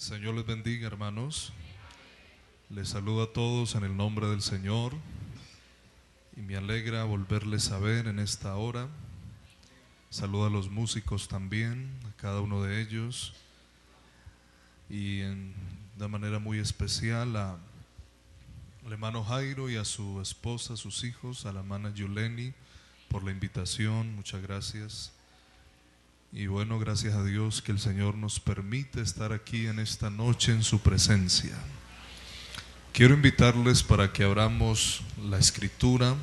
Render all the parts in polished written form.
Señor les bendiga, hermanos. Les saludo a todos en el nombre del Señor y me alegra volverles a ver en esta hora. Saludo a los músicos también, a cada uno de ellos, y de manera muy especial al hermano Jairo y a su esposa, a sus hijos, a la hermana Yuleni por la invitación. Muchas gracias. Y bueno, gracias a Dios que el Señor nos permite estar aquí en esta noche en su presencia. Quiero invitarles para que abramos la escritura,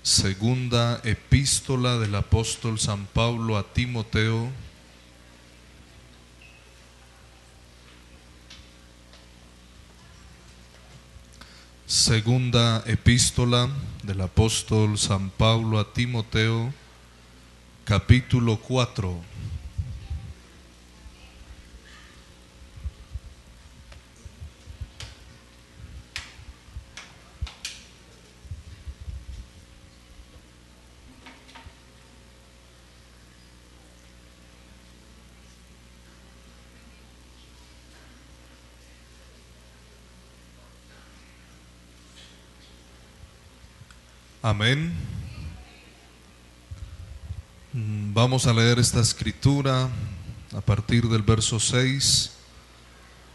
segunda epístola del apóstol San Pablo a Timoteo, segunda epístola del apóstol San Pablo a Timoteo, capítulo 4. Amén. Vamos a leer esta escritura a partir del verso 6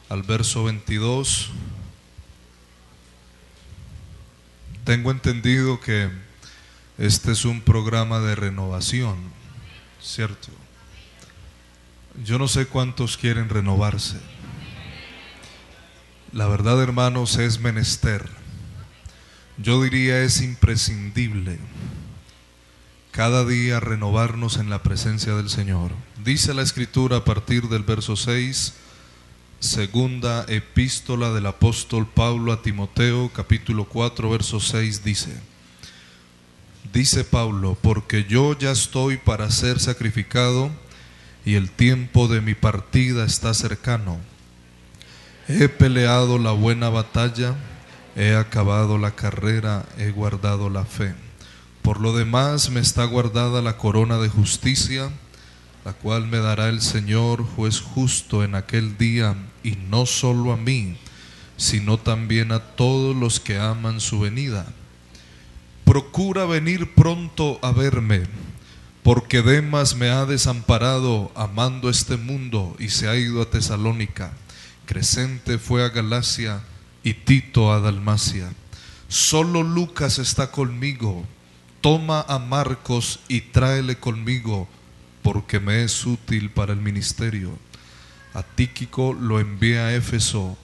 al verso 22. Tengo entendido que este es un programa de renovación, ¿cierto? Yo no sé cuántos quieren renovarse. La verdad, hermanos, es menester. Yo diría es imprescindible cada día renovarnos en la presencia del Señor. Dice la escritura a partir del verso 6, segunda epístola del apóstol Pablo a Timoteo, capítulo 4, verso 6, dice Pablo: porque yo ya estoy para ser sacrificado y el tiempo de mi partida está cercano. He peleado la buena batalla, he acabado la carrera, he guardado la fe. Por lo demás me está guardada la corona de justicia, la cual me dará el Señor, juez justo, en aquel día, y no solo a mí, sino también a todos los que aman su venida. Procura venir pronto a verme, porque Demas me ha desamparado amando este mundo y se ha ido a Tesalónica. Crescente fue a Galacia y Tito a Dalmacia. Solo Lucas está conmigo. Toma a Marcos y tráele conmigo, porque me es útil para el ministerio. A Tíquico lo envié a Éfeso.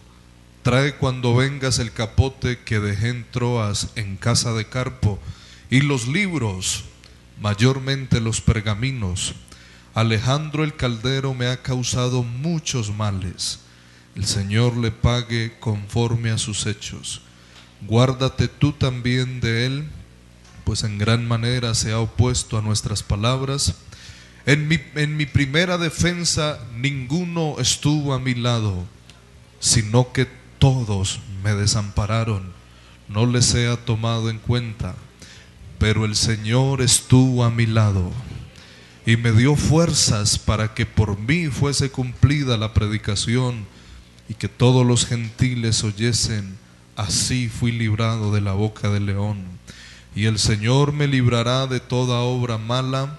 Trae cuando vengas el capote que dejé en Troas en casa de Carpo, y los libros, mayormente los pergaminos. Alejandro el Caldero me ha causado muchos males. El Señor le pague conforme a sus hechos. Guárdate tú también de él, pues en gran manera se ha opuesto a nuestras palabras. En mi primera defensa ninguno estuvo a mi lado, sino que todos me desampararon. No les he tomado en cuenta, pero el Señor estuvo a mi lado y me dio fuerzas para que por mí fuese cumplida la predicación y que todos los gentiles oyesen. Así fui librado de la boca del león. Y el Señor me librará de toda obra mala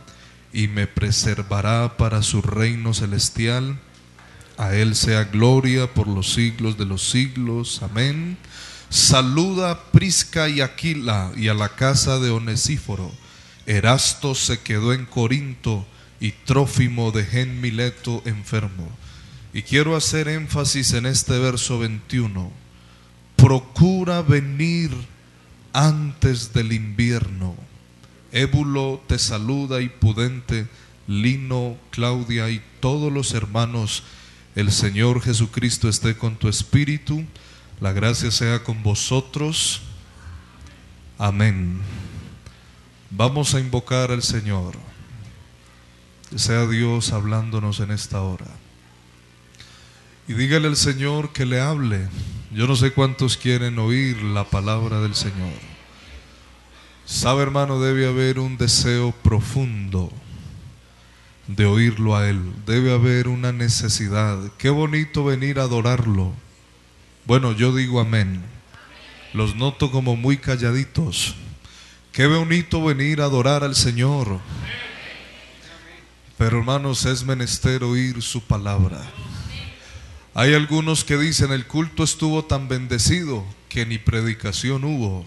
y me preservará para su reino celestial. A Él sea gloria por los siglos de los siglos. Amén. Saluda a Prisca y Aquila y a la casa de Onesíforo. Erasto se quedó en Corinto y Trófimo dejé en Mileto enfermo. Y quiero hacer énfasis en este verso 21. Procura venir antes del invierno. Ébulo te saluda y Pudente, Lino, Claudia y todos los hermanos. El Señor Jesucristo esté con tu espíritu. La gracia sea con vosotros. Amén. Vamos a invocar al Señor. Que sea Dios hablándonos en esta hora. Y dígale al Señor que le hable. Yo no sé cuántos quieren oír la palabra del Señor. Sabe, hermano, debe haber un deseo profundo de oírlo a Él. Debe haber una necesidad. Qué bonito venir a adorarlo. Bueno, yo digo amén. Los noto como muy calladitos. Qué bonito venir a adorar al Señor. Pero hermanos, es menester oír su palabra. Hay algunos que dicen: el culto estuvo tan bendecido que ni predicación hubo.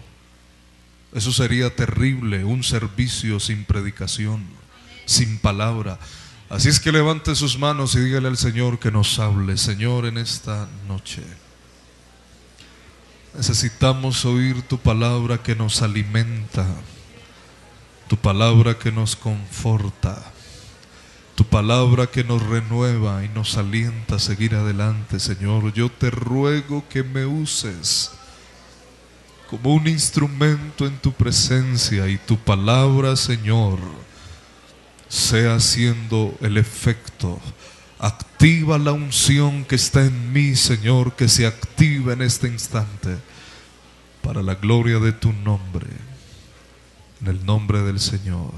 Eso sería terrible, un servicio sin predicación, sin palabra. Así es que levante sus manos y dígale al Señor que nos hable. Señor, en esta noche necesitamos oír tu palabra que nos alimenta, tu palabra que nos conforta, tu palabra que nos renueva y nos alienta a seguir adelante. Señor, yo te ruego que me uses como un instrumento en tu presencia, y tu palabra, Señor, sea haciendo el efecto. Activa la unción que está en mí, Señor, que se activa en este instante para la gloria de tu nombre, en el nombre del Señor.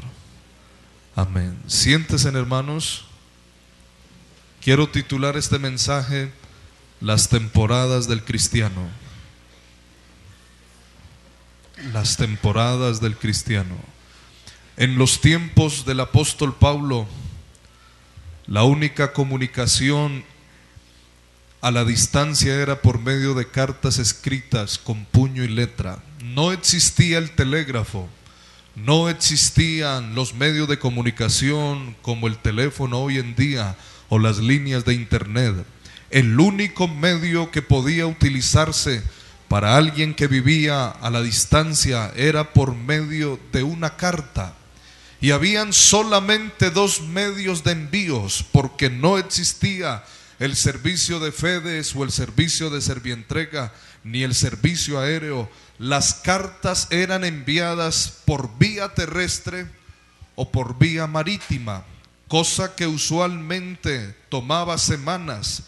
Amén. Siéntense, hermanos. Quiero titular este mensaje: las temporadas del cristiano. Las temporadas del cristiano. En los tiempos del apóstol Pablo, la única comunicación a la distancia era por medio de cartas escritas con puño y letra. No existía el telégrafo, no existían los medios de comunicación como el teléfono hoy en día o las líneas de internet. El único medio que podía utilizarse para alguien que vivía a la distancia era por medio de una carta. Y habían solamente dos medios de envíos, porque no existía el servicio de FedEx o el servicio de Servientrega, ni el servicio aéreo. Las cartas eran enviadas por vía terrestre o por vía marítima, cosa que usualmente tomaba semanas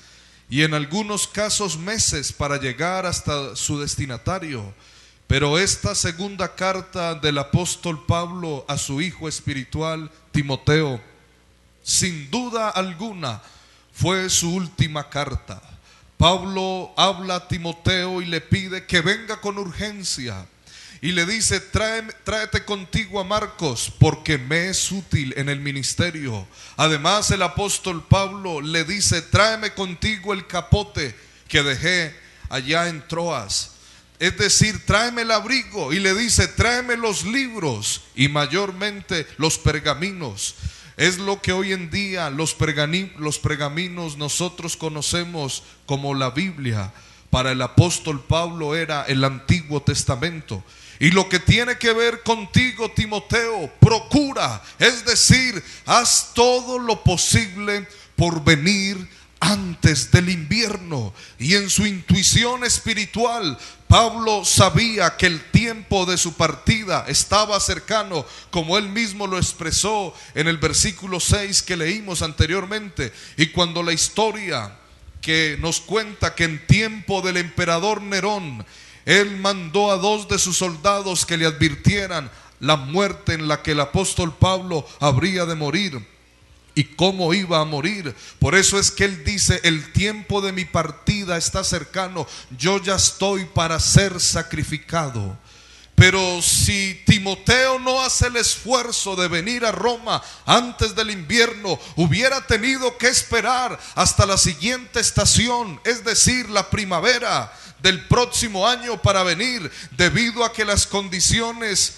y en algunos casos meses para llegar hasta su destinatario. Pero esta segunda carta del apóstol Pablo a su hijo espiritual Timoteo, sin duda alguna, fue su última carta. Pablo habla a Timoteo y le pide que venga con urgencia. Y le dice: tráete contigo a Marcos, porque me es útil en el ministerio. Además, el apóstol Pablo le dice: tráeme contigo el capote que dejé allá en Troas. Es decir, tráeme el abrigo. Y le dice: tráeme los libros y mayormente los pergaminos. Es lo que hoy en día los pergaminos nosotros conocemos como la Biblia. Para el apóstol Pablo era el Antiguo Testamento. Y lo que tiene que ver contigo, Timoteo, procura, es decir, haz todo lo posible por venir antes del invierno. Y en su intuición espiritual, Pablo sabía que el tiempo de su partida estaba cercano, como él mismo lo expresó en el versículo 6 que leímos anteriormente. Y cuando la historia que nos cuenta que en tiempo del emperador Nerón, él mandó a dos de sus soldados que le advirtieran la muerte en la que el apóstol Pablo habría de morir y cómo iba a morir. Por eso es que él dice: el tiempo de mi partida está cercano, yo ya estoy para ser sacrificado. Pero si Timoteo no hace el esfuerzo de venir a Roma antes del invierno, hubiera tenido que esperar hasta la siguiente estación, es decir, la primavera del próximo año, para venir, debido a que las condiciones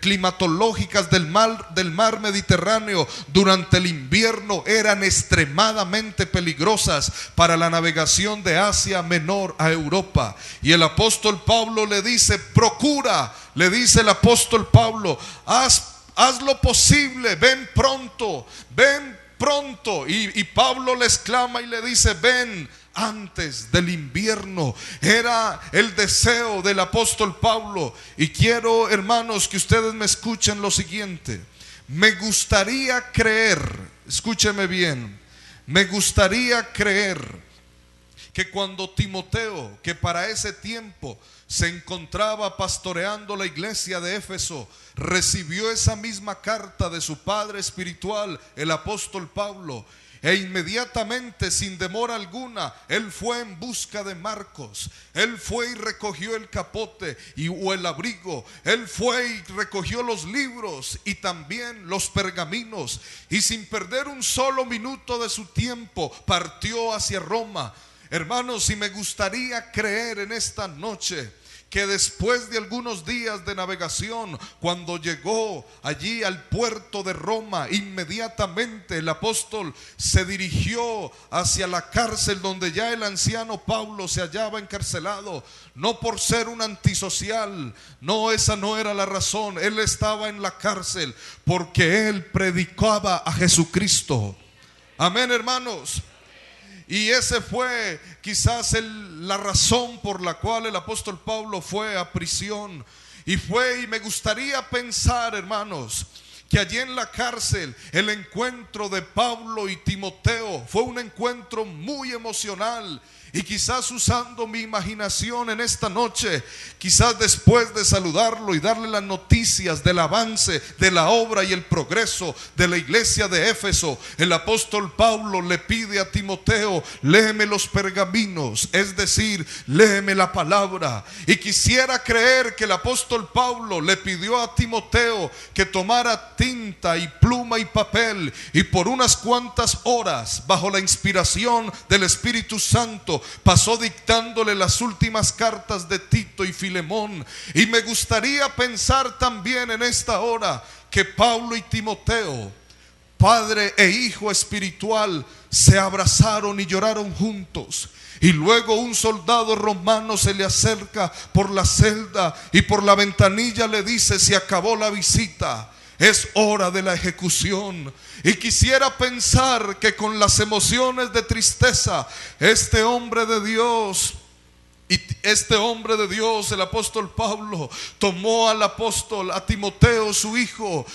climatológicas del mar Mediterráneo durante el invierno eran extremadamente peligrosas para la navegación de Asia Menor a Europa. Y el apóstol Pablo le dice: procura, le dice el apóstol Pablo, haz lo posible, ven pronto. Y Pablo le exclama y le dice: ven antes del invierno. Era el deseo del apóstol Pablo. Y quiero, hermanos, que ustedes me escuchen lo siguiente. Me gustaría creer, escúcheme bien, me gustaría creer que cuando Timoteo, que para ese tiempo se encontraba pastoreando la iglesia de Éfeso, recibió esa misma carta de su padre espiritual, el apóstol Pablo, e inmediatamente, sin demora alguna, él fue en busca de Marcos. Él fue y recogió el capote o el abrigo. Él fue y recogió los libros y también los pergaminos. Y sin perder un solo minuto de su tiempo, partió hacia Roma. Hermanos, y me gustaría creer en esta noche que después de algunos días de navegación, cuando llegó allí al puerto de Roma, inmediatamente el apóstol se dirigió hacia la cárcel donde ya el anciano Pablo se hallaba encarcelado. No por ser un antisocial, no, esa no era la razón. Él estaba en la cárcel porque él predicaba a Jesucristo. Amén, hermanos. Y ese fue quizás la razón por la cual el apóstol Pablo fue a prisión. Y me gustaría pensar, hermanos, que allí en la cárcel el encuentro de Pablo y Timoteo fue un encuentro muy emocional. Y quizás usando mi imaginación en esta noche, quizás después de saludarlo y darle las noticias del avance de la obra y el progreso de la iglesia de Éfeso, el apóstol Pablo le pide a Timoteo: léeme los pergaminos, es decir, léeme la palabra. Y quisiera creer que el apóstol Pablo le pidió a Timoteo que tomara tinta y pluma y papel, y por unas cuantas horas, bajo la inspiración del Espíritu Santo, pasó dictándole las últimas cartas de Tito y Filemón. Y me gustaría pensar también en esta hora que Pablo y Timoteo, padre e hijo espiritual, se abrazaron y lloraron juntos. Y luego un soldado romano se le acerca por la celda y por la ventanilla le dice: se acabó la visita, es hora de la ejecución. Y quisiera pensar que con las emociones de tristeza, este hombre de Dios, el apóstol Pablo, tomó al apóstol, a Timoteo, su hijo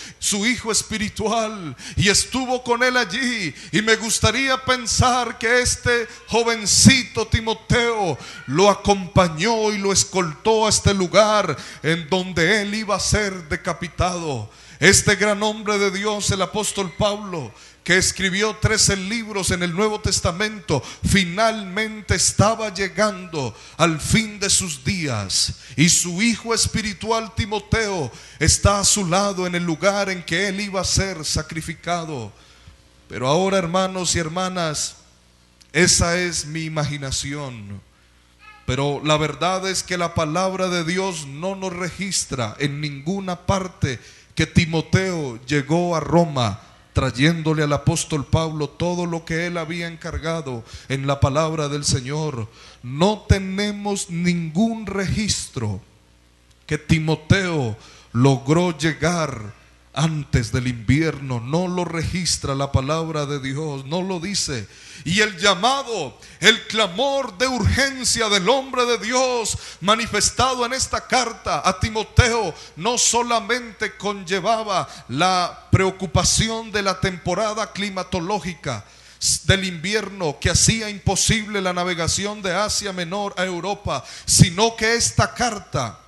espiritual, y estuvo con él allí. Y me gustaría pensar que este jovencito Timoteo lo acompañó y lo escoltó a este lugar en donde él iba a ser decapitado. Este gran hombre de Dios, el apóstol Pablo, que escribió 13 libros en el Nuevo Testamento, finalmente estaba llegando al fin de sus días. Y su hijo espiritual Timoteo está a su lado en el lugar en que él iba a ser sacrificado. Pero ahora, hermanos y hermanas, esa es mi imaginación. Pero la verdad es que la palabra de Dios no nos registra en ninguna parte que Timoteo llegó a Roma trayéndole al apóstol Pablo todo lo que él había encargado en la palabra del Señor. No tenemos ningún registro que Timoteo logró llegar antes del invierno. No lo registra la palabra de Dios, no lo dice. Y el llamado, el clamor de urgencia del hombre de Dios manifestado en esta carta a Timoteo no solamente conllevaba la preocupación de la temporada climatológica del invierno que hacía imposible la navegación de Asia Menor a Europa, sino que esta carta,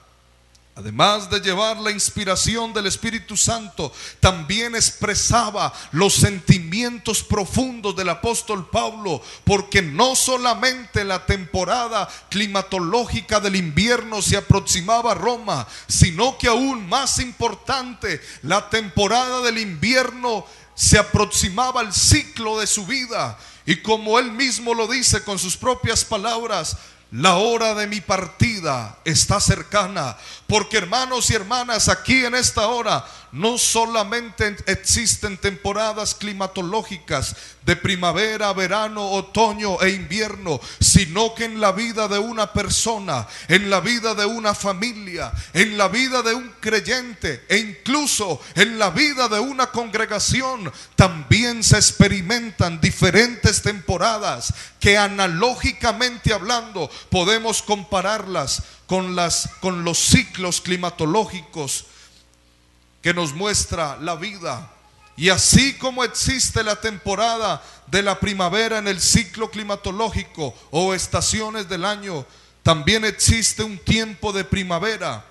además de llevar la inspiración del Espíritu Santo, también expresaba los sentimientos profundos del apóstol Pablo, porque no solamente la temporada climatológica del invierno se aproximaba a Roma, sino que aún más importante, la temporada del invierno se aproximaba al ciclo de su vida. Y como él mismo lo dice con sus propias palabras: la hora de mi partida está cercana. Porque, hermanos y hermanas, aquí en esta hora no solamente existen temporadas climatológicas de primavera, verano, otoño e invierno, sino que en la vida de una persona, en la vida de una familia, en la vida de un creyente e incluso en la vida de una congregación, también se experimentan diferentes temporadas que, analógicamente hablando, podemos compararlas con los ciclos climatológicos que nos muestra la vida. Y así como existe la temporada de la primavera en el ciclo climatológico o estaciones del año, también existe un tiempo de primavera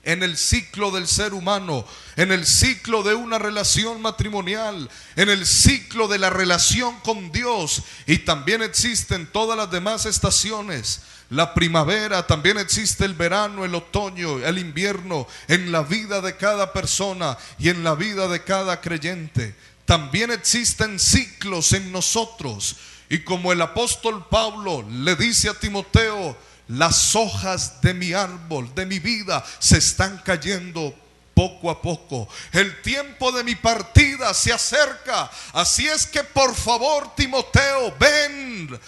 en el ciclo del ser humano, en el ciclo de una relación matrimonial, en el ciclo de la relación con Dios. Y también existen todas las demás estaciones. La primavera, también existe el verano, el otoño, el invierno, en la vida de cada persona y en la vida de cada creyente. También existen ciclos en nosotros. Y como el apóstol Pablo le dice a Timoteo: las hojas de mi árbol, de mi vida, se están cayendo poco a poco. El tiempo de mi partida se acerca. Así es que por favor, Timoteo, ven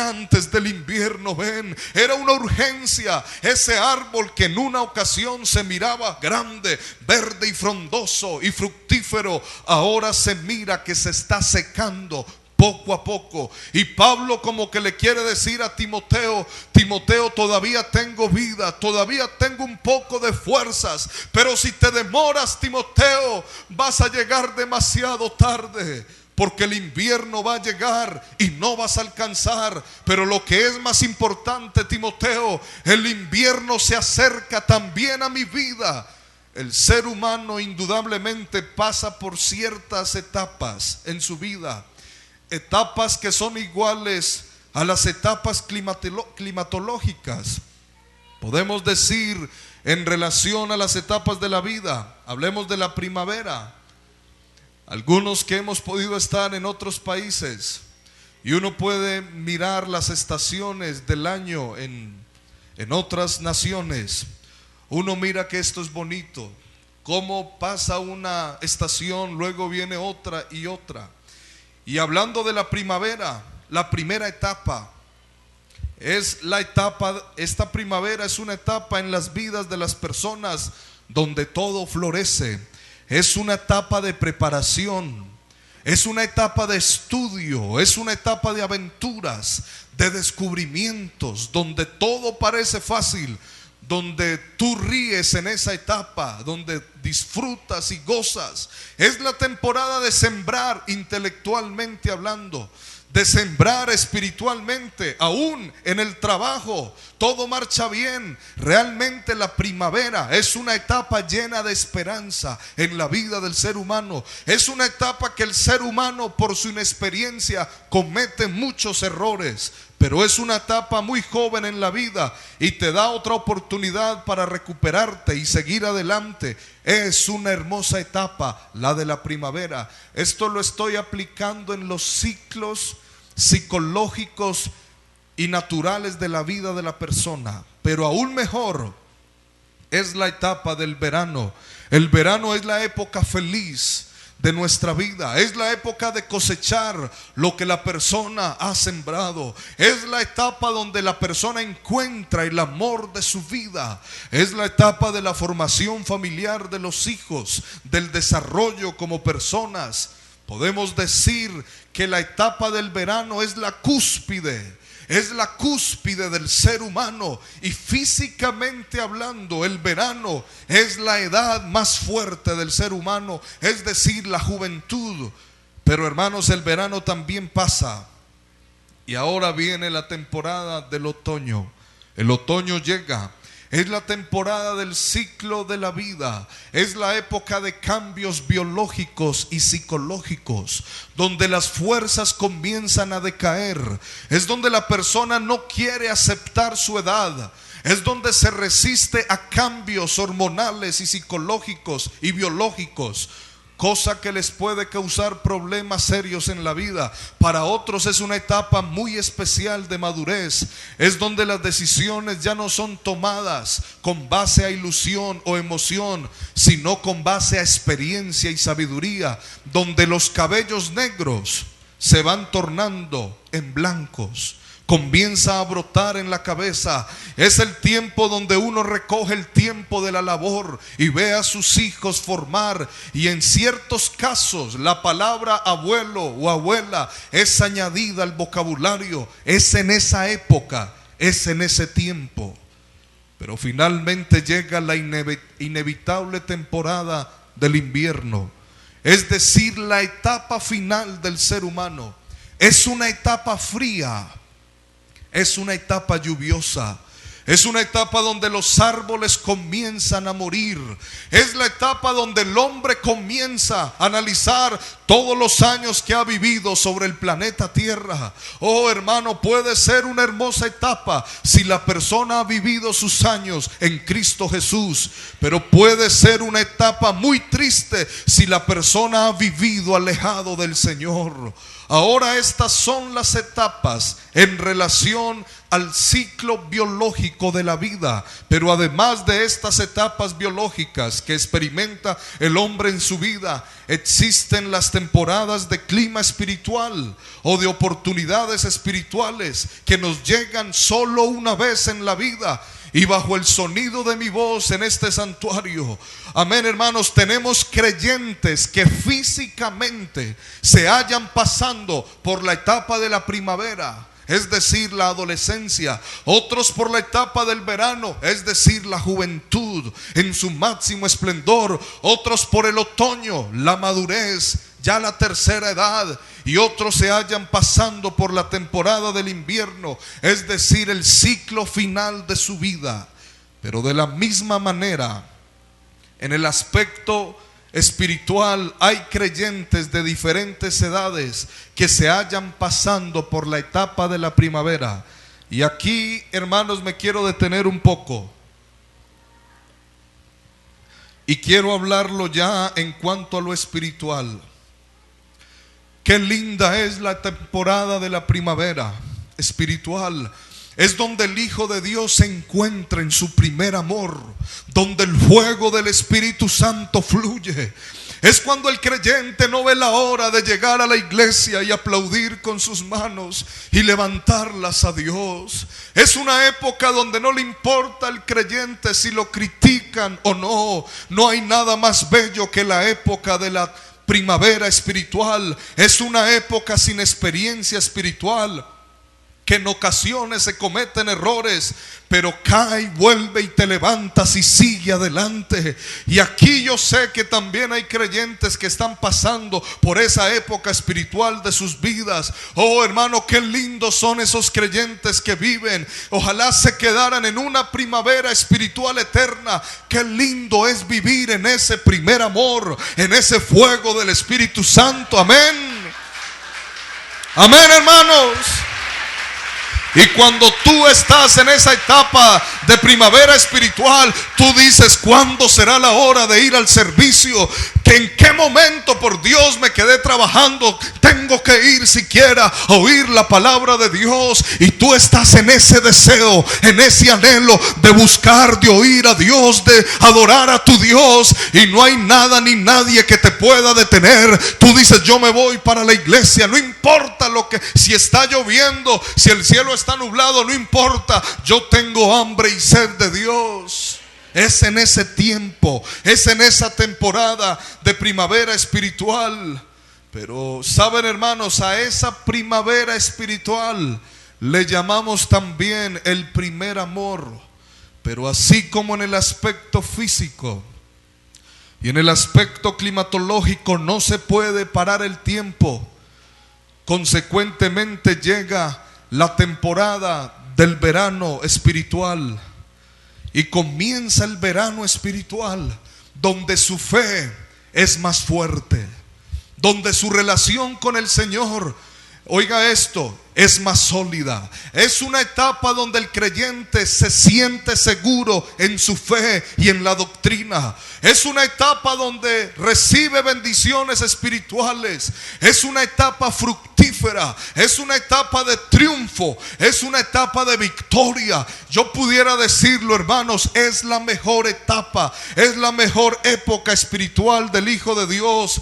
antes del invierno, ven. Era una urgencia. Ese árbol que en una ocasión se miraba grande, verde y frondoso y fructífero, ahora se mira que se está secando poco a poco. Y Pablo como que le quiere decir a Timoteo: Timoteo, todavía tengo vida, todavía tengo un poco de fuerzas, pero si te demoras, Timoteo, vas a llegar demasiado tarde, porque el invierno va a llegar y no vas a alcanzar. Pero lo que es más importante, Timoteo, el invierno se acerca también a mi vida. El ser humano indudablemente pasa por ciertas etapas en su vida, etapas que son iguales a las etapas climatológicas. Podemos decir en relación a las etapas de la vida, hablemos de la primavera. Algunos que hemos podido estar en otros países, y uno puede mirar las estaciones del año en otras naciones, uno mira que esto es bonito, cómo pasa una estación, luego viene otra y otra. Y hablando de la primavera, la primera etapa es la etapa, esta primavera es una etapa en las vidas de las personas donde todo florece. Es una etapa de preparación, es una etapa de estudio, es una etapa de aventuras, de descubrimientos, donde todo parece fácil, donde tú ríes en esa etapa, donde disfrutas y gozas. Es la temporada de sembrar intelectualmente hablando, de sembrar espiritualmente, aún en el trabajo, todo marcha bien. Realmente la primavera es una etapa llena de esperanza en la vida del ser humano. Es una etapa que el ser humano, por su inexperiencia, comete muchos errores, pero es una etapa muy joven en la vida y te da otra oportunidad para recuperarte y seguir adelante. Es una hermosa etapa, la de la primavera. Esto lo estoy aplicando en los ciclos psicológicos y naturales de la vida de la persona. Pero aún mejor es la etapa del verano. El verano es la época feliz de nuestra vida, es la época de cosechar lo que la persona ha sembrado, es la etapa donde la persona encuentra el amor de su vida, es la etapa de la formación familiar de los hijos, del desarrollo como personas. Podemos decir que la etapa del verano es la cúspide del ser humano, y físicamente hablando, el verano es la edad más fuerte del ser humano, es decir, la juventud. Pero hermanos, el verano también pasa y ahora viene la temporada del otoño. El otoño llega. Es la temporada del ciclo de la vida. Es la época de cambios biológicos y psicológicos, donde las fuerzas comienzan a decaer. Es donde la persona no quiere aceptar su edad. Es donde se resiste a cambios hormonales y psicológicos y biológicos, cosa que les puede causar problemas serios en la vida. Para otros es una etapa muy especial de madurez. Es donde las decisiones ya no son tomadas con base a ilusión o emoción, sino con base a experiencia y sabiduría, donde los cabellos negros se van tornando en blancos, comienza a brotar en la cabeza. Es el tiempo donde uno recoge el tiempo de la labor y ve a sus hijos formar, y en ciertos casos la palabra abuelo o abuela es añadida al vocabulario. Es en esa época, es en ese tiempo. Pero finalmente llega la inevitable temporada del invierno. es decir, la etapa final del ser humano, es una etapa fría, es una etapa lluviosa. Es una etapa donde los árboles comienzan a morir. Es la etapa donde el hombre comienza a analizar todos los años que ha vivido sobre el planeta Tierra. Oh, hermano, puede ser una hermosa etapa si la persona ha vivido sus años en Cristo Jesús, pero puede ser una etapa muy triste si la persona ha vivido alejado del Señor. Ahora estas son las etapas en relación al ciclo biológico de la vida. Pero además de estas etapas biológicas que experimenta el hombre en su vida, existen las temporadas de clima espiritual o de oportunidades espirituales que nos llegan solo una vez en la vida. Y bajo el sonido de mi voz en este santuario, amén, hermanos, tenemos creyentes que físicamente se hallan pasando por la etapa de la primavera, es decir, la adolescencia. Otros por la etapa del verano, es decir, la juventud en su máximo esplendor. Otros por el otoño, la madurez, ya la tercera edad. Y otros se hallan pasando por la temporada del invierno, es decir, el ciclo final de su vida. Pero de la misma manera, en el aspecto espiritual, hay creyentes de diferentes edades que se hallan pasando por la etapa de la primavera. Y aquí, hermanos, me quiero detener un poco. Y quiero hablarlo ya en cuanto a lo espiritual. Qué linda es la temporada de la primavera espiritual. Es donde el Hijo de Dios se encuentra en su primer amor, donde el fuego del Espíritu Santo fluye. Es cuando el creyente no ve la hora de llegar a la iglesia y aplaudir con sus manos y levantarlas a Dios. Es una época donde no le importa al creyente si lo critican o no. No hay nada más bello que la época de la primavera espiritual. Es una época sin experiencia espiritual, que en ocasiones se cometen errores, pero cae, vuelve y te levantas y sigue adelante. Y aquí yo sé que también hay creyentes que están pasando por esa época espiritual de sus vidas. Oh, hermano, qué lindos son esos creyentes que viven. Ojalá se quedaran en una primavera espiritual eterna. Qué lindo es vivir en ese primer amor, en ese fuego del Espíritu Santo. Amén. Amén, hermanos. Y cuando tú estás en esa etapa de primavera espiritual, tú dices: ¿cuándo será la hora de ir al servicio? ¿Que en qué momento, por Dios, me quedé trabajando? Tengo que ir siquiera a oír la palabra de Dios. Y tú estás en ese deseo, en ese anhelo de buscar, de oír a Dios, de adorar a tu Dios. Y no hay nada ni nadie que te pueda detener. Tú dices: yo me voy para la iglesia, no importa lo que, si está lloviendo, si el cielo está nublado, no importa, yo tengo hambre y sed de Dios. Es en ese tiempo, es en esa temporada de primavera espiritual. Pero saben, hermanos, a esa primavera espiritual le llamamos también el primer amor. Pero así como en el aspecto físico y en el aspecto climatológico no se puede parar el tiempo, consecuentemente llega la temporada del verano espiritual. Y comienza el verano espiritual, donde su fe es más fuerte, donde su relación con el Señor, oiga esto, es más sólida. Es una etapa donde el creyente se siente seguro en su fe y en la doctrina. Es una etapa donde recibe bendiciones espirituales. Es una etapa fructífera. Es una etapa de triunfo. Es una etapa de victoria. Yo pudiera decirlo, hermanos, es la mejor etapa. Es la mejor época espiritual del Hijo de Dios.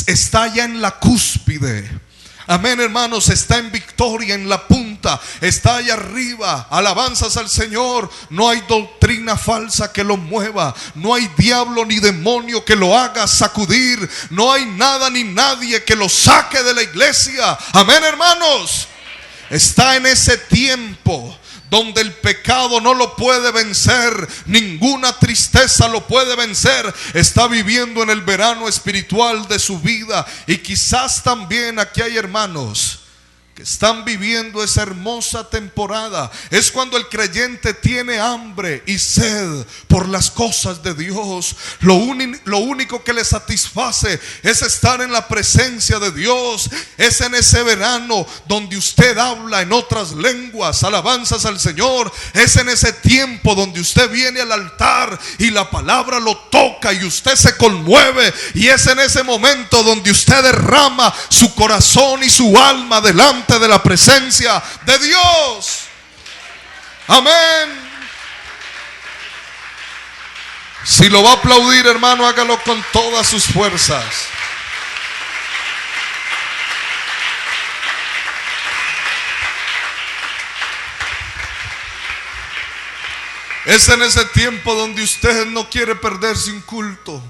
Está ya en la cúspide. Amén, hermanos, está en victoria, en la punta, está allá arriba. Alabanzas al Señor. No hay doctrina falsa que lo mueva. No hay diablo ni demonio que lo haga sacudir. No hay nada ni nadie que lo saque de la iglesia. Amén, hermanos. Está en ese tiempo donde el pecado no lo puede vencer, ninguna tristeza lo puede vencer, está viviendo en el verano espiritual de su vida. Y quizás también aquí hay hermanos que están viviendo esa hermosa temporada. Es cuando el creyente tiene hambre y sed por las cosas de Dios. Lo único que le satisface es estar en la presencia de Dios. Es en ese verano donde usted habla en otras lenguas, alabanzas al Señor. Es en ese tiempo donde usted viene al altar y la palabra lo toca y usted se conmueve. Y es en ese momento donde usted derrama su corazón y su alma delante de la presencia de Dios. Amén. Si lo va a aplaudir, hermano, hágalo con todas sus fuerzas. Es en ese tiempo donde usted no quiere perderse un culto.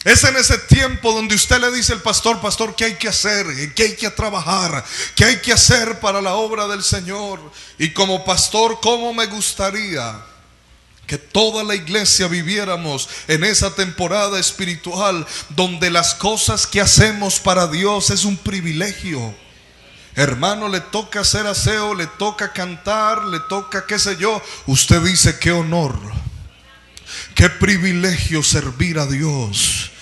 Es en ese tiempo donde usted le dice al pastor: pastor, ¿qué hay que hacer? ¿Qué hay que trabajar? ¿Qué hay que hacer para la obra del Señor? Y como pastor, ¿cómo me gustaría que toda la iglesia viviéramos en esa temporada espiritual donde las cosas que hacemos para Dios es un privilegio? Hermano, le toca hacer aseo, le toca cantar, le toca qué sé yo. Usted dice: qué honor, qué privilegio servir a Dios.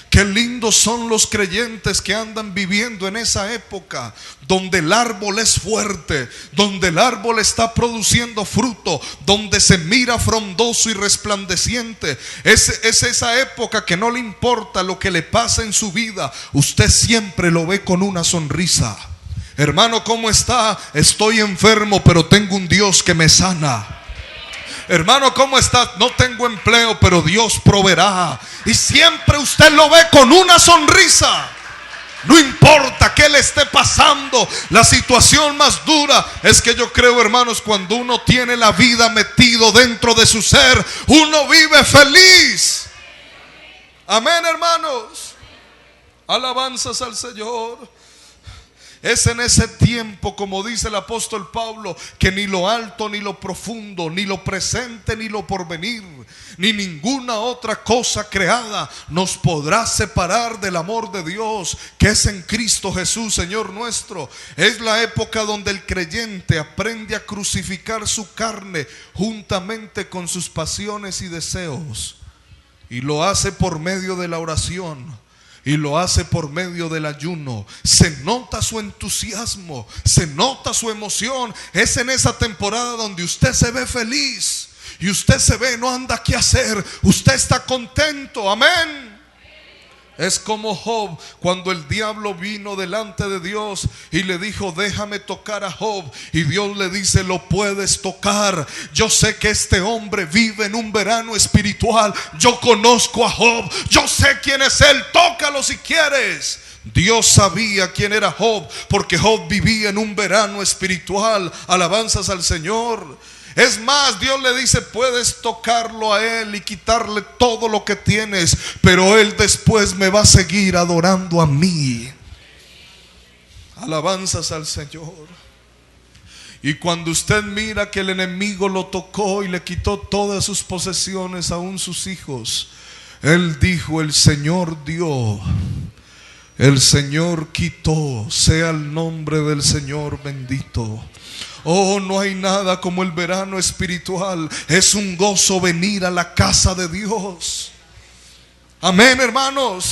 Qué lindos son los creyentes que andan viviendo en esa época donde el árbol es fuerte, donde el árbol está produciendo fruto, donde se mira frondoso y resplandeciente. Es esa época que no le importa lo que le pasa en su vida, usted siempre lo ve con una sonrisa. Hermano, ¿cómo está? Estoy enfermo, pero tengo un Dios que me sana. Hermano, ¿cómo está? No tengo empleo, pero Dios proveerá. Y siempre usted lo ve con una sonrisa. No importa qué le esté pasando, la situación más dura. Es que yo creo, hermanos, cuando uno tiene la vida metido dentro de su ser, uno vive feliz. Amén, hermanos. Alabanzas al Señor. Es en ese tiempo, como dice el apóstol Pablo, que ni lo alto ni lo profundo, ni lo presente ni lo porvenir, ni ninguna otra cosa creada nos podrá separar del amor de Dios que es en Cristo Jesús, Señor nuestro. Es la época donde el creyente aprende a crucificar su carne juntamente con sus pasiones y deseos, y lo hace por medio de la oración. Y lo hace por medio del ayuno. Se nota su entusiasmo, se nota su emoción. Es en esa temporada donde usted se ve feliz. Y usted se ve, no anda qué hacer. Usted está contento, amén. Es como Job, cuando el diablo vino delante de Dios y le dijo: déjame tocar a Job. Y Dios le dice: lo puedes tocar. Yo sé que este hombre vive en un verano espiritual. Yo conozco a Job, yo sé quién es él, tócalo si quieres. Dios sabía quién era Job, porque Job vivía en un verano espiritual. Alabanzas al Señor. Es más, Dios le dice: puedes tocarlo a él y quitarle todo lo que tienes, pero él después me va a seguir adorando a mí. Alabanzas al Señor. Y cuando usted mira que el enemigo lo tocó y le quitó todas sus posesiones, aún sus hijos, él dijo: el Señor dio, el Señor quitó, sea el nombre del Señor bendito. Oh, no hay nada como el verano espiritual. Es un gozo venir a la casa de Dios. Amén, hermanos.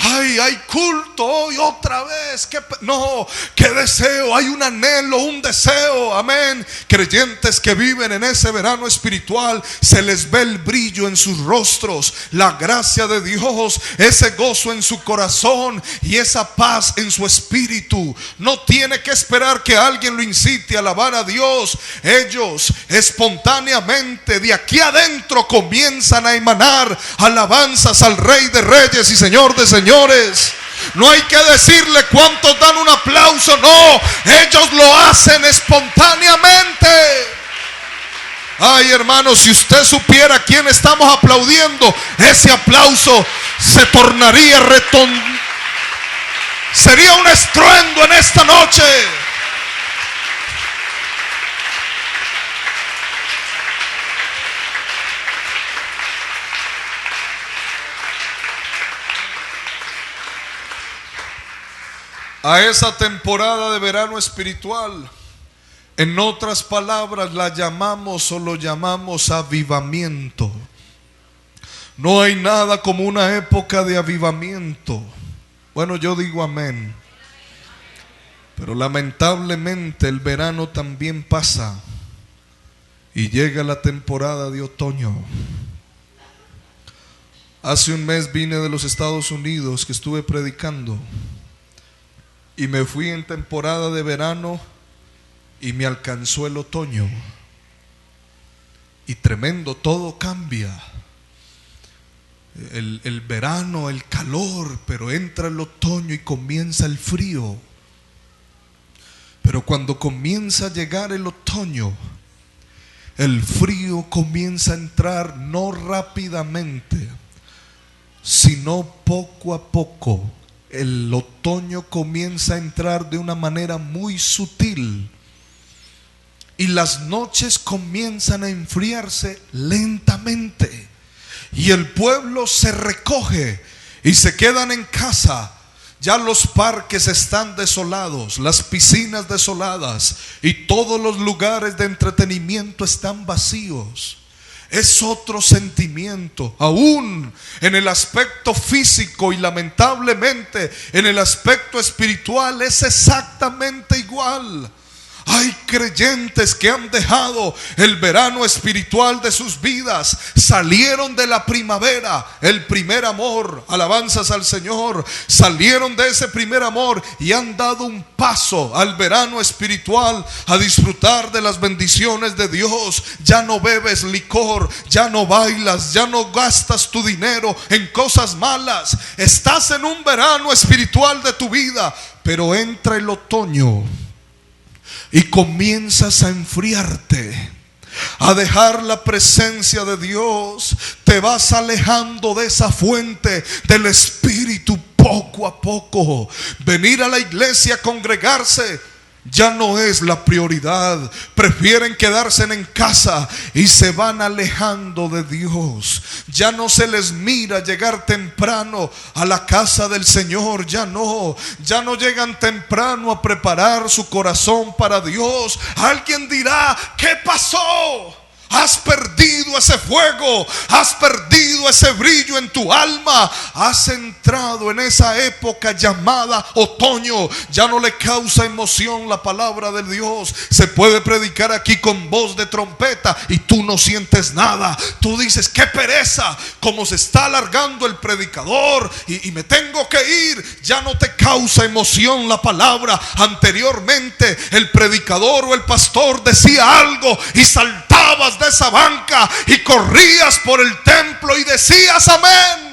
Ay, hay culto hoy otra vez. Qué deseo, hay un anhelo, un deseo. Amén. Creyentes que viven en ese verano espiritual, se les ve el brillo en sus rostros, la gracia de Dios, ese gozo en su corazón y esa paz en su espíritu. No tiene que esperar que alguien lo incite a alabar a Dios. Ellos espontáneamente de aquí adentro comienzan a emanar alabanzas al Rey de Reyes y Señor de Señores. No hay que decirle cuántos dan un aplauso, no, ellos lo hacen espontáneamente. Ay, hermanos, si usted supiera quién estamos aplaudiendo, ese aplauso se tornaría sería un estruendo en esta noche. a esa temporada de verano espiritual. En otras palabras, la llamamos o lo llamamos avivamiento. No hay nada como una época de avivamiento. Bueno, yo digo amén. Pero lamentablemente el verano también pasa y llega la temporada de otoño. Hace un mes vine de los Estados Unidos, que estuve predicando, y me fui en temporada de verano y me alcanzó el otoño. Y tremendo, todo cambia. El verano, el calor, pero entra el otoño y comienza el frío. Pero cuando comienza a llegar el otoño, el frío comienza a entrar no rápidamente, sino poco a poco. El otoño comienza a entrar de una manera muy sutil y las noches comienzan a enfriarse lentamente y el pueblo se recoge y se quedan en casa. Ya los parques están desolados, las piscinas desoladas y todos los lugares de entretenimiento están vacíos. Es otro sentimiento, aún en el aspecto físico, y lamentablemente en el aspecto espiritual es exactamente igual. Hay creyentes que han dejado el verano espiritual de sus vidas, salieron de la primavera, el primer amor, alabanzas al Señor, salieron de ese primer amor y han dado un paso al verano espiritual, a disfrutar de las bendiciones de Dios. Ya no bebes licor, ya no bailas, ya no gastas tu dinero en cosas malas. Estás en un verano espiritual de tu vida, pero entra el otoño y comienzas a enfriarte, a dejar la presencia de Dios. Te vas alejando de esa fuente del Espíritu poco a poco. Venir a la iglesia, congregarse, ya no es la prioridad. Prefieren quedarse en casa y se van alejando de Dios. Ya no se les mira llegar temprano a la casa del Señor. Ya no llegan temprano a preparar su corazón para Dios. Alguien dirá: ¿qué pasó? Has perdido ese fuego, has perdido ese brillo en tu alma, has entrado en esa época llamada otoño. Ya no le causa emoción la palabra de Dios. Se puede predicar aquí con voz de trompeta y tú no sientes nada. Tú dices: qué pereza, como se está alargando el predicador y me tengo que ir. Ya no te causa emoción la palabra. Anteriormente el predicador o el pastor decía algo y saltabas de esa banca y corrías por el templo y decías amén.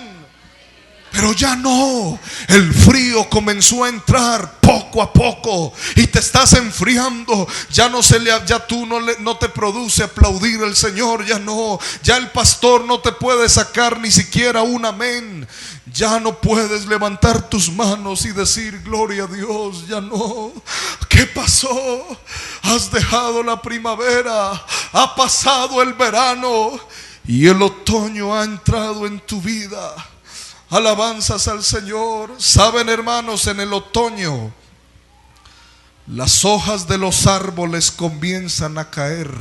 Pero ya no, el frío comenzó a entrar poco a poco y te estás enfriando. Ya tú no te produce aplaudir al Señor. Ya el pastor no te puede sacar ni siquiera un amén. Ya no puedes levantar tus manos y decir gloria a Dios. Ya no. ¿Qué pasó? Has dejado la primavera, ha pasado el verano y el otoño ha entrado en tu vida. Alabanzas al Señor. Saben, hermanos, en el otoño las hojas de los árboles comienzan a caer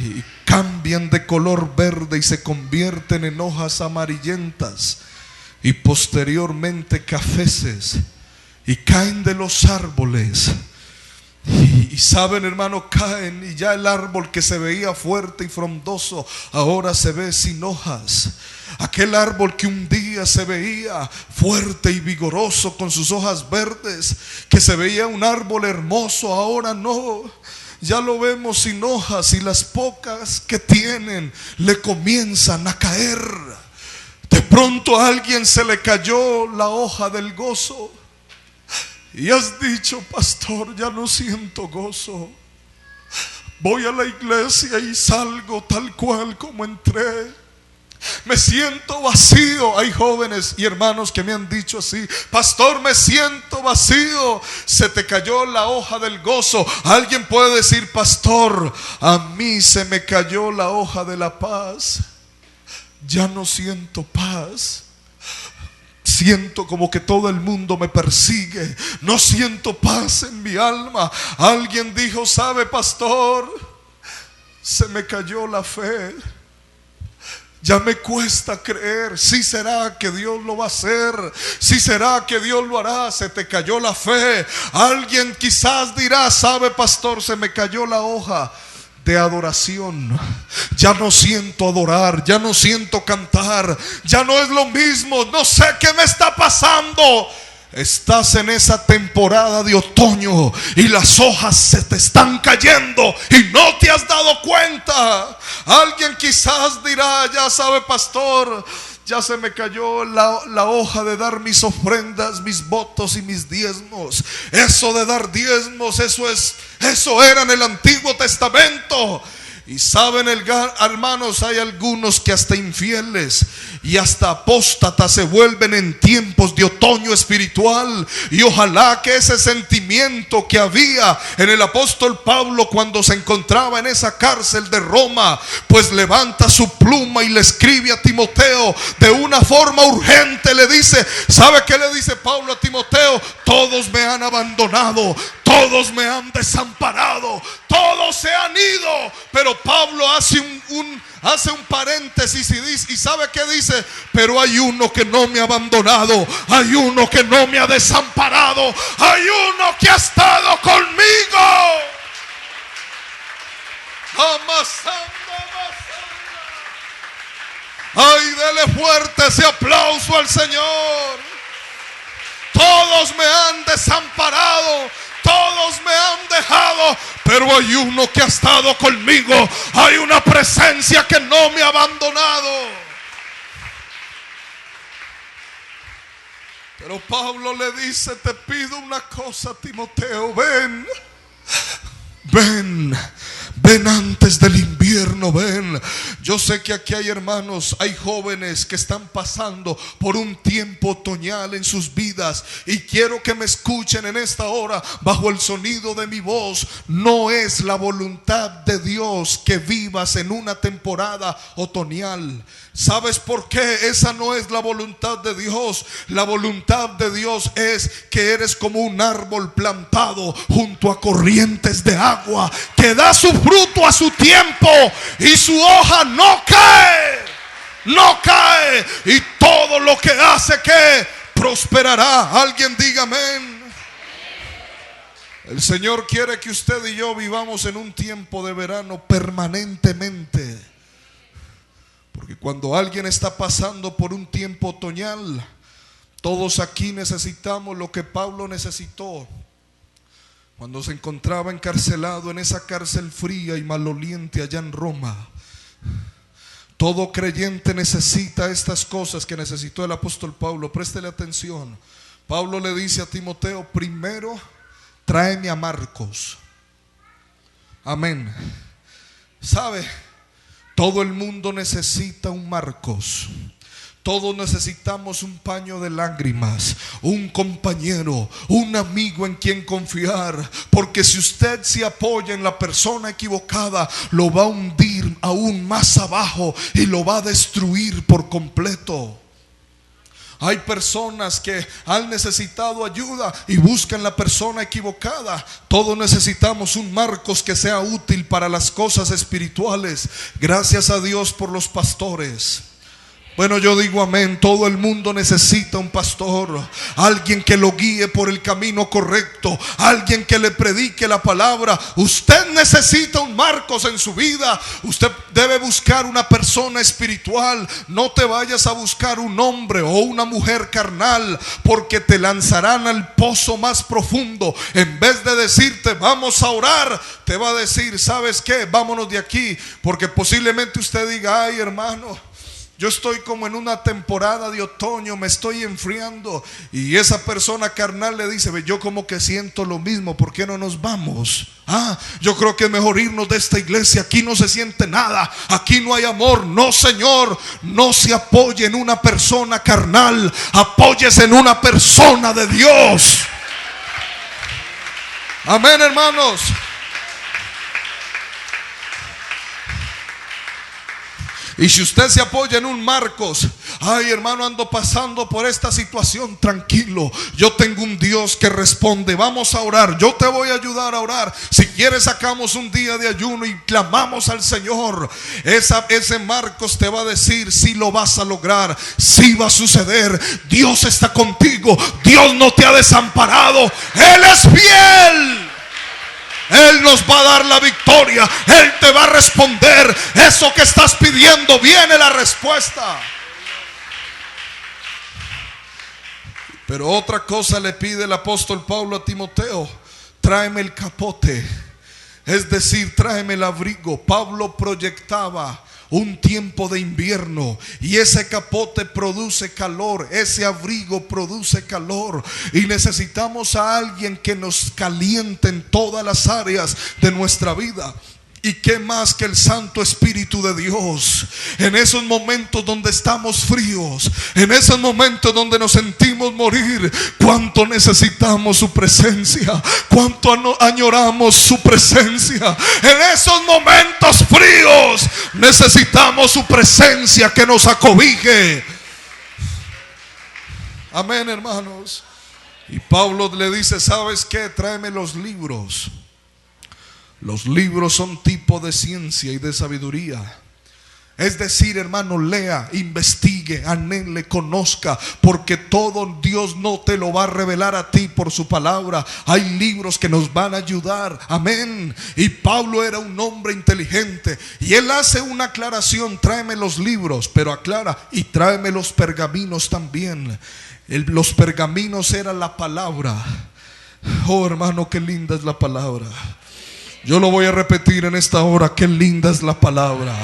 y cambian de color verde y se convierten en hojas amarillentas y posteriormente cafeces, y caen de los árboles. Y saben, hermano, caen y ya el árbol que se veía fuerte y frondoso ahora se ve sin hojas. Aquel árbol que un día se veía fuerte y vigoroso con sus hojas verdes, que se veía un árbol hermoso, ahora no. Ya lo vemos sin hojas y las pocas que tienen le comienzan a caer. De pronto a alguien se le cayó la hoja del gozo y has dicho: pastor, ya no siento gozo. Voy a la iglesia y salgo tal cual como entré. Me siento vacío. Hay jóvenes y hermanos que me han dicho así: pastor, me siento vacío. Se te cayó la hoja del gozo. Alguien puede decir: pastor, a mí se me cayó la hoja de la paz. Ya no siento paz. Siento como que todo el mundo me persigue. No siento paz en mi alma. Alguien dijo: ¿sabe, pastor? Se me cayó la fe. Ya me cuesta creer. ¿Sí será que Dios lo va a hacer? ¿Sí será que Dios lo hará? Se te cayó la fe. Alguien quizás dirá: ¿sabe, pastor? Se me cayó la hoja de adoración. Ya no siento adorar, ya no siento cantar, ya no es lo mismo. No sé qué me está pasando. Estás en esa temporada de otoño y las hojas se te están cayendo y no te has dado cuenta. Alguien quizás dirá: ya sabe, pastor, ya se me cayó la hoja de dar mis ofrendas, mis votos y mis diezmos. Eso de dar diezmos, eso era en el Antiguo Testamento. Y saben, hermanos, hay algunos que hasta infieles y hasta apóstatas se vuelven en tiempos de otoño espiritual. Y ojalá que ese sentimiento que había en el apóstol Pablo cuando se encontraba en esa cárcel de Roma, pues levanta su pluma y le escribe a Timoteo de una forma urgente. Le dice: ¿sabe qué le dice Pablo a Timoteo? Todos me han abandonado, todos me han desamparado, todos se han ido. Pero Pablo hace un paréntesis y dice, ¿y sabe qué dice? Pero hay uno que no me ha abandonado, hay uno que no me ha desamparado, hay uno que ha estado conmigo. Ay, dele fuerte ese aplauso al Señor. Todos me han desamparado, todos me han dejado, pero hay uno que ha estado conmigo. Hay una presencia que no me ha abandonado. Pero Pablo le dice: te pido una cosa, Timoteo, ven antes del invierno, ven. Yo sé que aquí hay hermanos, hay jóvenes que están pasando por un tiempo otoñal en sus vidas, y quiero que me escuchen en esta hora bajo el sonido de mi voz. No es la voluntad de Dios que vivas en una temporada otoñal. ¿Sabes por qué? Esa no es la voluntad de Dios. La voluntad de Dios es que eres como un árbol plantado junto a corrientes de agua, que da su fruto a su tiempo y su hoja no cae. No cae. Y todo lo que hace, que prosperará. Alguien diga amén. El Señor quiere que usted y yo vivamos en un tiempo de verano permanentemente. Porque cuando alguien está pasando por un tiempo otoñal, todos aquí necesitamos lo que Pablo necesitó cuando se encontraba encarcelado en esa cárcel fría y maloliente allá en Roma. Todo creyente necesita estas cosas que necesitó el apóstol Pablo. Préstele atención. Pablo le dice a Timoteo: primero tráeme a Marcos. Amén. ¿Sabe? Todo el mundo necesita un Marcos. Todos necesitamos un paño de lágrimas, un compañero, un amigo en quien confiar. Porque si usted se apoya en la persona equivocada, lo va a hundir aún más abajo y lo va a destruir por completo. Hay personas que han necesitado ayuda y buscan la persona equivocada. Todos necesitamos un Marcos que sea útil para las cosas espirituales. Gracias a Dios por los pastores. Bueno, yo digo amén. Todo el mundo necesita un pastor, alguien que lo guíe por el camino correcto, alguien que le predique la palabra. Usted necesita un Marcos en su vida. Usted debe buscar una persona espiritual. No te vayas a buscar un hombre o una mujer carnal, porque te lanzarán al pozo más profundo. En vez de decirte vamos a orar, te va a decir: ¿sabes qué? Vámonos de aquí. Porque posiblemente usted diga: ay, hermano, yo estoy como en una temporada de otoño, me estoy enfriando. Y esa persona carnal le dice: yo como que siento lo mismo, ¿por qué no nos vamos? Yo creo que es mejor irnos de esta iglesia, aquí no se siente nada, aquí no hay amor. No, señor, no se apoye en una persona carnal, apóyese en una persona de Dios. Amén, hermanos. Y si usted se apoya en un Marcos, ay hermano, ando pasando por esta situación, tranquilo, yo tengo un Dios que responde. Vamos a orar, yo te voy a ayudar a orar. Si quieres sacamos un día de ayuno y clamamos al Señor. Ese Marcos te va a decir si lo vas a lograr, si va a suceder. Dios está contigo, Dios no te ha desamparado, Él es fiel. Él nos va a dar la victoria. Él te va a responder. Eso que estás pidiendo, viene la respuesta. Pero otra cosa le pide el apóstol Pablo a Timoteo: tráeme el capote, es decir, tráeme el abrigo. Pablo proyectaba un tiempo de invierno y ese capote produce calor, ese abrigo produce calor, y necesitamos a alguien que nos caliente en todas las áreas de nuestra vida. ¿Y qué más que el Santo Espíritu de Dios? En esos momentos donde estamos fríos, en esos momentos donde nos sentimos morir, cuánto necesitamos su presencia, cuánto añoramos su presencia. En esos momentos fríos necesitamos su presencia que nos acobije. Amén, hermanos. Y Pablo le dice: ¿sabes qué? Tráeme los libros. Los libros son tipo de ciencia y de sabiduría. Es decir, hermano, lea, investigue, anhele, conozca, porque todo Dios no te lo va a revelar a ti por su palabra. Hay libros que nos van a ayudar. Amén. Y Pablo era un hombre inteligente y él hace una aclaración: tráeme los libros, pero aclara: y tráeme los pergaminos también. Los pergaminos era la palabra. Oh hermano, qué linda es la palabra. Yo lo voy a repetir en esta hora: qué linda es la palabra.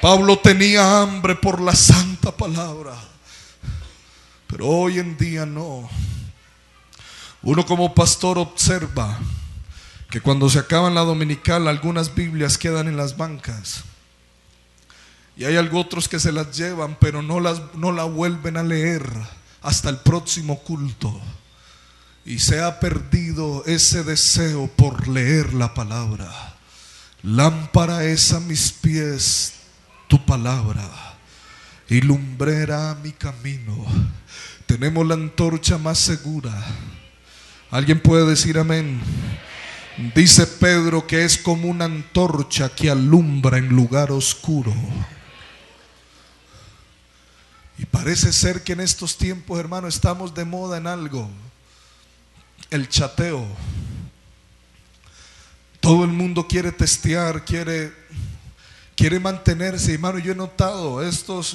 Pablo tenía hambre por la santa palabra, pero hoy en día no. Uno como pastor observa que cuando se acaban la dominical, algunas Biblias quedan en las bancas y hay otros que se las llevan, pero no la vuelven a leer hasta el próximo culto. Y se ha perdido ese deseo por leer la palabra. Lámpara es a mis pies tu palabra y lumbrera a mi camino. Tenemos la antorcha más segura. ¿Alguien puede decir amén? Dice Pedro que es como una antorcha que alumbra en lugar oscuro. Y parece ser que en estos tiempos, hermano, estamos de moda en algo: el chateo. Todo el mundo quiere testear, quiere mantenerse. Hermano, yo he notado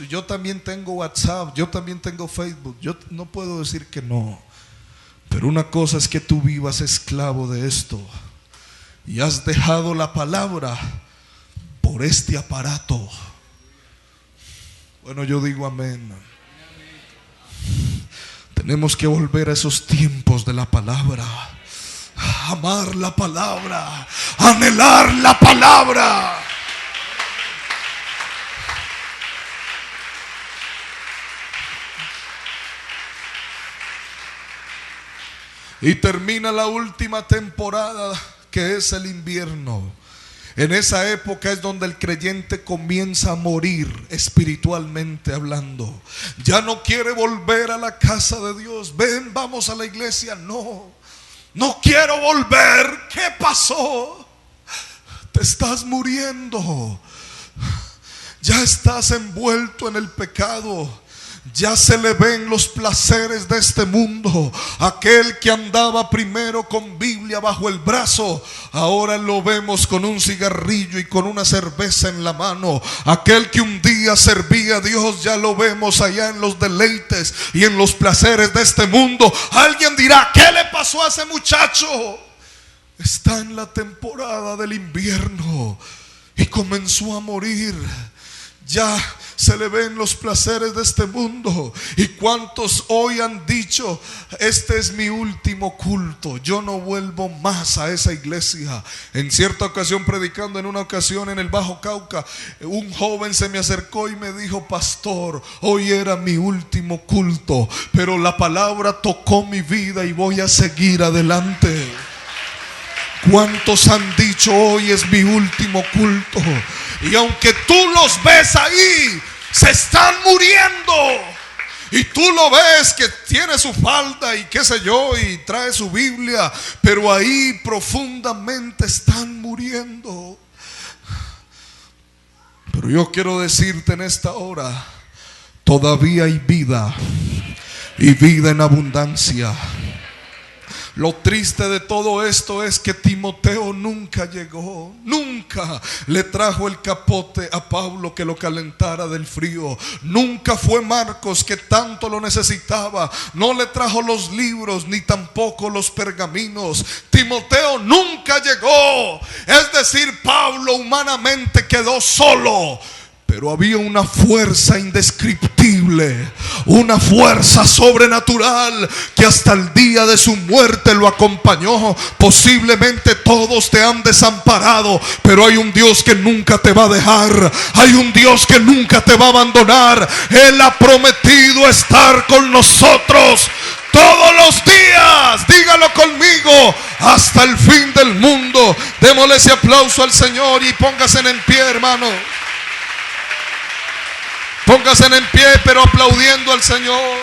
yo también tengo WhatsApp, yo también tengo Facebook, yo no puedo decir que no, pero una cosa es que tú vivas esclavo de esto y has dejado la palabra por este aparato. Bueno, yo digo amén. Tenemos que volver a esos tiempos de la palabra, amar la palabra, anhelar la palabra. Y termina la última temporada, que es el invierno. En esa época es donde el creyente comienza a morir espiritualmente hablando. Ya no quiere volver a la casa de Dios. Ven, vamos a la iglesia. No quiero volver. ¿Qué pasó? Te estás muriendo. Ya estás envuelto en el pecado. Ya se le ven los placeres de este mundo. Aquel que andaba primero con Biblia bajo el brazo, ahora lo vemos con un cigarrillo y con una cerveza en la mano. Aquel que un día servía a Dios, ya lo vemos allá en los deleites y en los placeres de este mundo. Alguien dirá: ¿qué le pasó a ese muchacho? Está en la temporada del invierno y comenzó a morir. Ya se le ven los placeres de este mundo. ¿Y cuántos hoy han dicho: este es mi último culto, yo no vuelvo más a esa iglesia? En cierta ocasión, predicando en una ocasión en el Bajo Cauca, un joven se me acercó y me dijo: pastor, hoy era mi último culto, pero la palabra tocó mi vida y voy a seguir adelante. ¿Cuántos han dicho: hoy es mi último culto? Y aunque tú los ves ahí, se están muriendo. Y tú lo ves que tiene su falda y qué sé yo, y trae su Biblia, pero ahí profundamente están muriendo. Pero yo quiero decirte en esta hora, todavía hay vida, y vida en abundancia. Lo triste de todo esto es que Timoteo nunca llegó, nunca le trajo el capote a Pablo que lo calentara del frío. Nunca fue Marcos, que tanto lo necesitaba, no le trajo los libros ni tampoco los pergaminos. Timoteo nunca llegó. Es decir, Pablo humanamente quedó solo, pero había una fuerza indescriptible, una fuerza sobrenatural que hasta el día de su muerte lo acompañó. Posiblemente todos te han desamparado, pero hay un Dios que nunca te va a dejar. Hay un Dios que nunca te va a abandonar. Él ha prometido estar con nosotros todos los días. Dígalo conmigo, hasta el fin del mundo. Démosle ese aplauso al Señor y póngase en pie, hermano. Póngase en pie, pero aplaudiendo al Señor.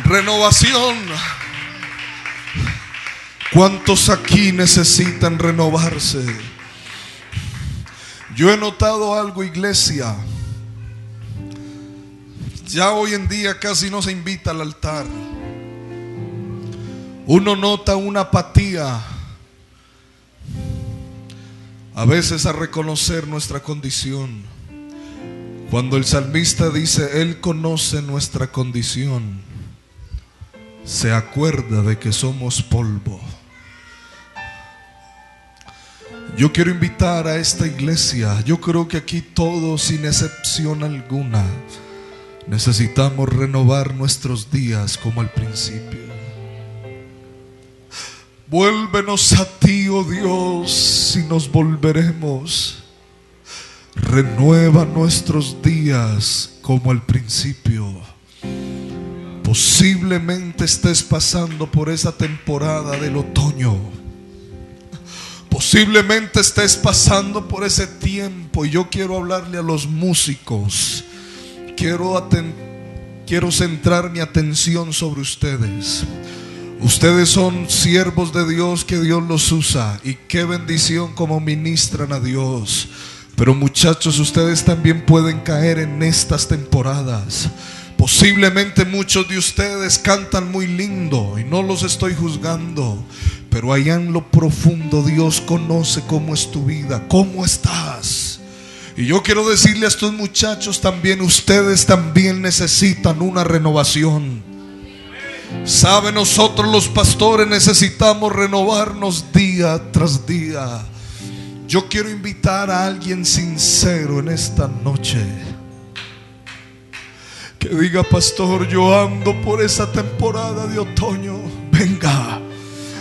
Renovación. ¿Cuántos aquí necesitan renovarse? Yo he notado algo, iglesia. Ya hoy en día casi no se invita al altar. Uno nota una apatía a veces a reconocer nuestra condición. Cuando el salmista dice, Él conoce nuestra condición, se acuerda de que somos polvo. Yo quiero invitar a esta iglesia. Yo creo que aquí todos, sin excepción alguna, necesitamos renovar nuestros días como al principio. Vuélvenos a ti, oh Dios, y nos volveremos. Renueva nuestros días como al principio. Posiblemente estés pasando por esa temporada del otoño. Posiblemente estés pasando por ese tiempo. Y yo quiero hablarle a los músicos. Quiero centrar mi atención sobre ustedes. Ustedes son siervos de Dios, que Dios los usa, y qué bendición como ministran a Dios. Pero muchachos, ustedes también pueden caer en estas temporadas. Posiblemente muchos de ustedes cantan muy lindo y no los estoy juzgando, pero allá en lo profundo Dios conoce cómo es tu vida, cómo estás. Y yo quiero decirle a estos muchachos también, ustedes también necesitan una renovación. Sabe, nosotros los pastores necesitamos renovarnos día tras día. Yo quiero invitar a alguien sincero en esta noche, que diga, pastor, yo ando por esa temporada de otoño, venga.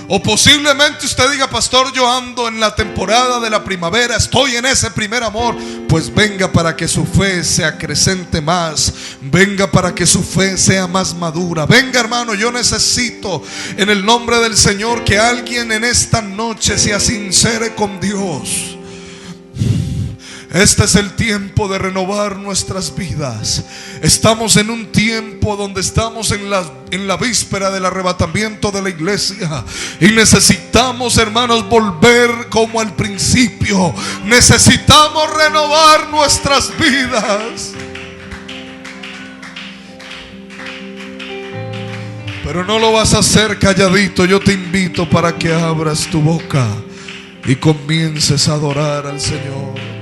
O posiblemente usted diga, pastor, yo ando en la temporada de la primavera, estoy en ese primer amor. Pues venga para que su fe se acrecente más. Venga para que su fe sea más madura. Venga, hermano, yo necesito en el nombre del Señor que alguien en esta noche se sincere con Dios. Este es el tiempo de renovar nuestras vidas. Estamos en un tiempo donde estamos en la víspera del arrebatamiento de la iglesia. Y necesitamos, hermanos, volver como al principio. Necesitamos renovar nuestras vidas. Pero no lo vas a hacer calladito. Yo te invito para que abras tu boca y comiences a adorar al Señor.